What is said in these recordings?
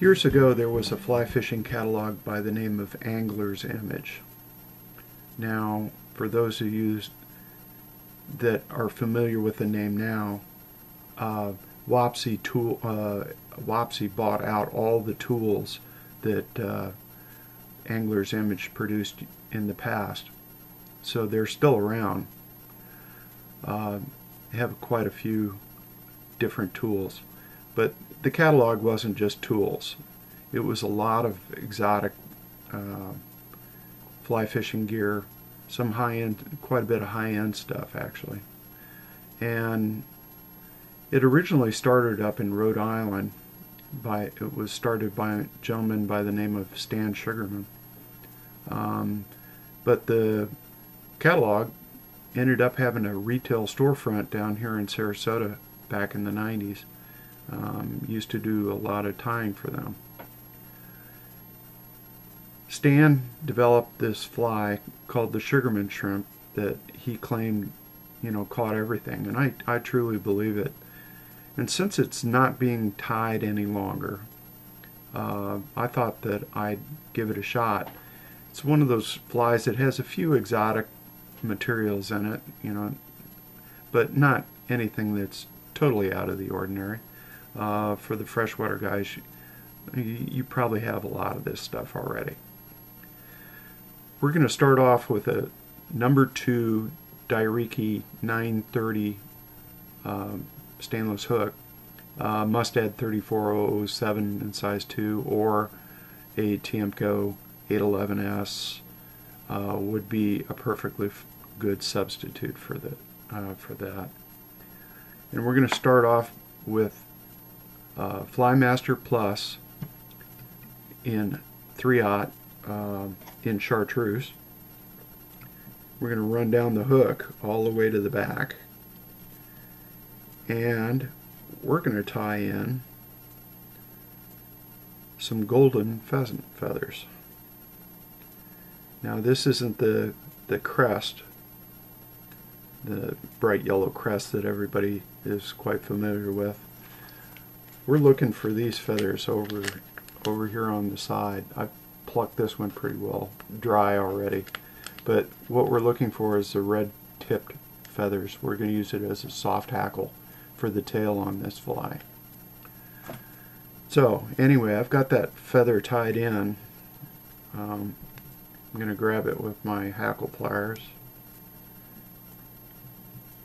Years ago, there was a fly fishing catalog by the name of Angler's Image. Now, for those of you that are familiar with the name now, Wapsi bought out all the tools that Angler's Image produced in the past, so they're still around. They have quite a few different tools, but the catalog wasn't just tools. It was a lot of exotic fly fishing gear, some high-end, quite a bit of high-end stuff actually. And it originally started up in Rhode Island. It was started by a gentleman by the name of Stan Sugarman. But the catalog ended up having a retail storefront down here in Sarasota back in the 90s. Used to do a lot of tying for them. Stan developed this fly called the Sugarman Shrimp that he claimed, caught everything, and I truly believe it. And since it's not being tied any longer, I thought that I'd give it a shot. It's one of those flies that has a few exotic materials in it, but not anything that's totally out of the ordinary. For the freshwater guys, you probably have a lot of this stuff already. We're going to start off with a number 2 Dairiki 930 stainless hook, Mustad 34007 in size 2, or a Tiemco 811S would be a perfectly good substitute for that. And we're going to start off with Flymaster Plus in 3/0 in chartreuse. We're going to run down the hook all the way to the back, and we're going to tie in some golden pheasant feathers. Now this isn't the crest, the bright yellow crest that everybody is quite familiar with. We're looking for these feathers over here on the side. I've plucked this one pretty well dry already, but what we're looking for is the red tipped feathers. We're going to use it as a soft hackle for the tail on this fly. So anyway, I've got that feather tied in. I'm going to grab it with my hackle pliers,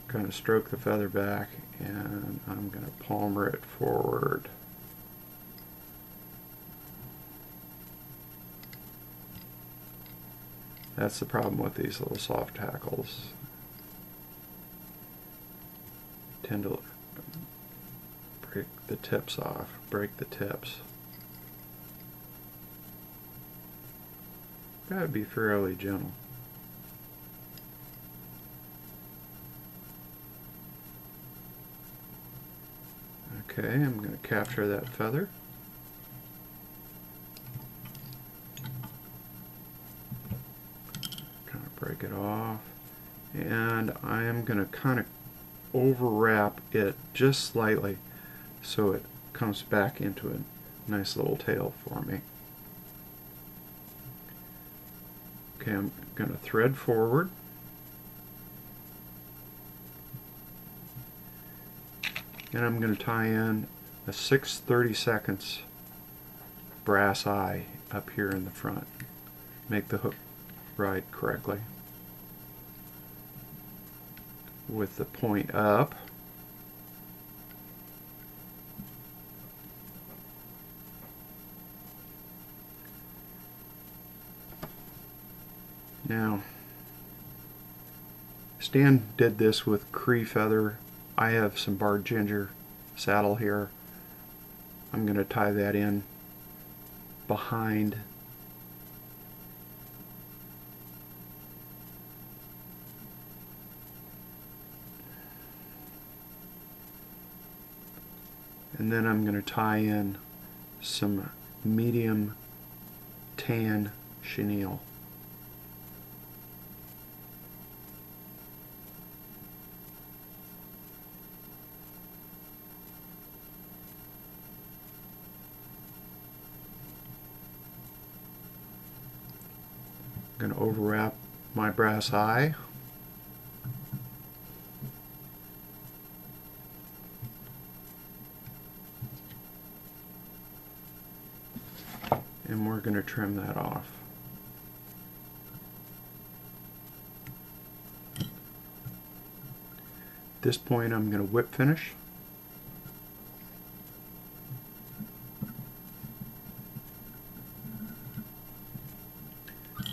kind of stroke the feather back, and I'm going to palmer it forward. That's the problem with these little soft hackles. Tend to break the tips off, break the tips. Gotta be fairly gentle. Okay, I'm going to capture that feather. Kind of break it off, and I am going to kind of overwrap it just slightly so it comes back into a nice little tail for me. Okay, I'm going to thread forward. And I'm going to tie in a 6/32 brass eye up here in the front. Make the hook ride correctly with the point up. Now, Stan did this with Cree feather. I have some barred ginger saddle here. I'm going to tie that in behind and then I'm going to tie in some medium tan chenille. I'm going to overwrap my brass eye. And we're going to trim that off. At this point I'm going to whip finish.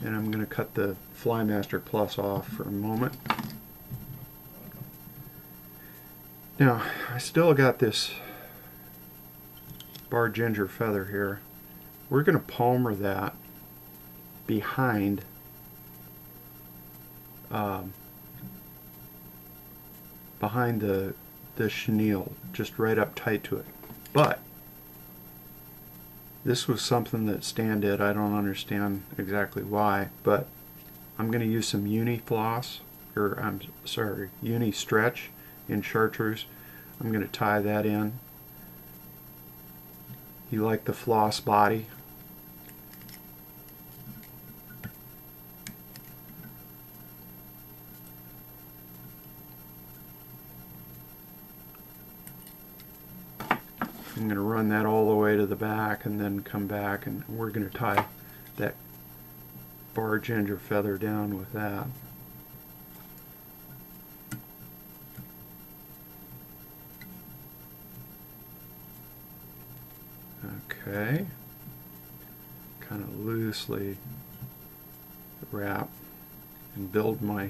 And I'm going to cut the Flymaster Plus off for a moment. Now, I still got this bar ginger feather here. We're going to palmer that behind behind the chenille, just right up tight to it. But this was something that Stan did. I don't understand exactly why, but I'm going to use some uni floss, or I'm sorry, uni stretch in chartreuse. I'm going to tie that in. You like the floss body. I'm going to run that all the way to the back and then come back, and we're going to tie that bar ginger feather down with that. Okay, kind of loosely wrap and build my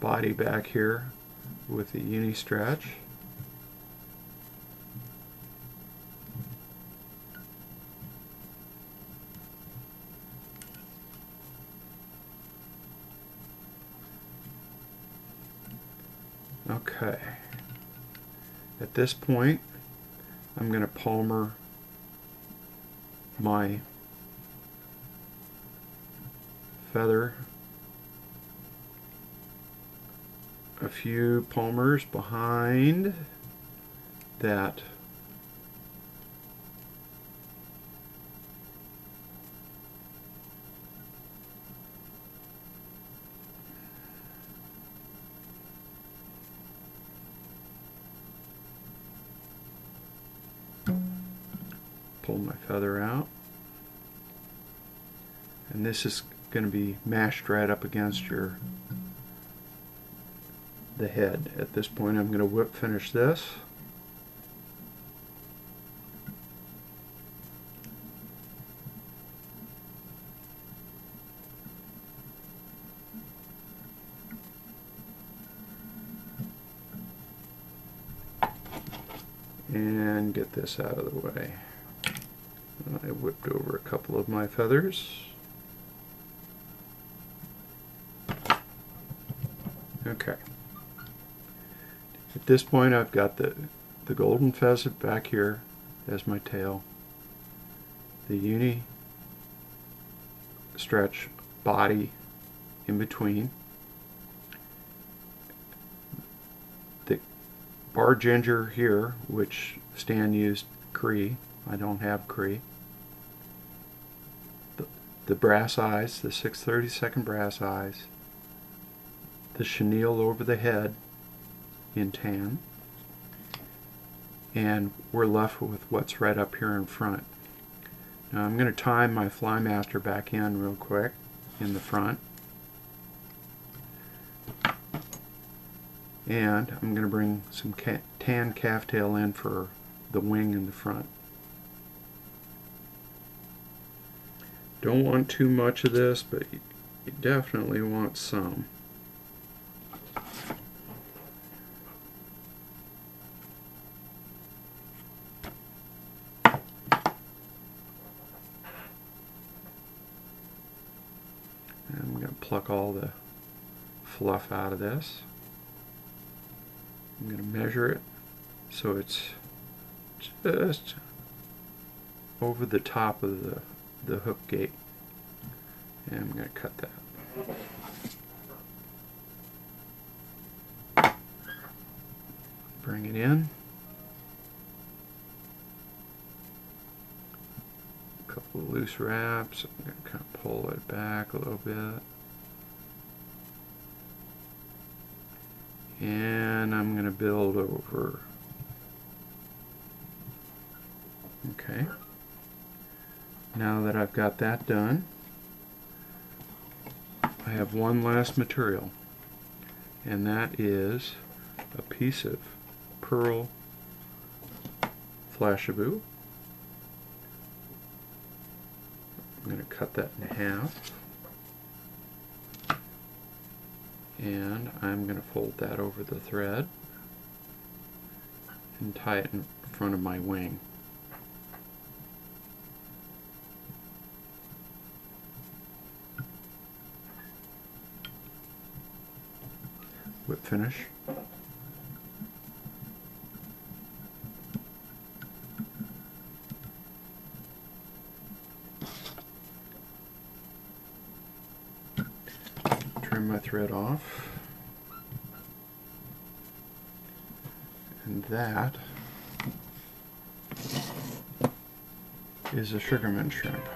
body back here with the uni stretch. Okay, at this point I'm going to palmer my feather a few palmers behind that pull my feather out, and this is going to be mashed right up against the head. At this point I'm going to whip finish this. And get this out of the way. I whipped over a couple of my feathers. Okay. At this point I've got the golden pheasant back here as my tail, the uni stretch body in between, the bar ginger here, which Stan used Cree. I don't have Cree. The brass eyes, the 6/32 brass eyes, the chenille over the head in tan, and we're left with what's right up here in front. Now I'm going to tie my Flymaster back in real quick in the front, and I'm going to bring some tan calf tail in for the wing in the front. Don't want too much of this, but you definitely want some. I'm going to pluck all the fluff out of this. I'm going to measure it so it's just over the top of the hook gate, and I'm going to cut that. Bring it in. loose wraps. I'm going to kind of pull it back a little bit. And I'm going to build over. Okay. Now that I've got that done, I have one last material, and that is a piece of pearl flashabou. I'm going to cut that in half, and I'm going to fold that over the thread and tie it in front of my wing. Whip finish. Trim my thread off. And that is a Sugarman shrimp.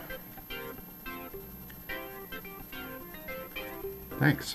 Thanks.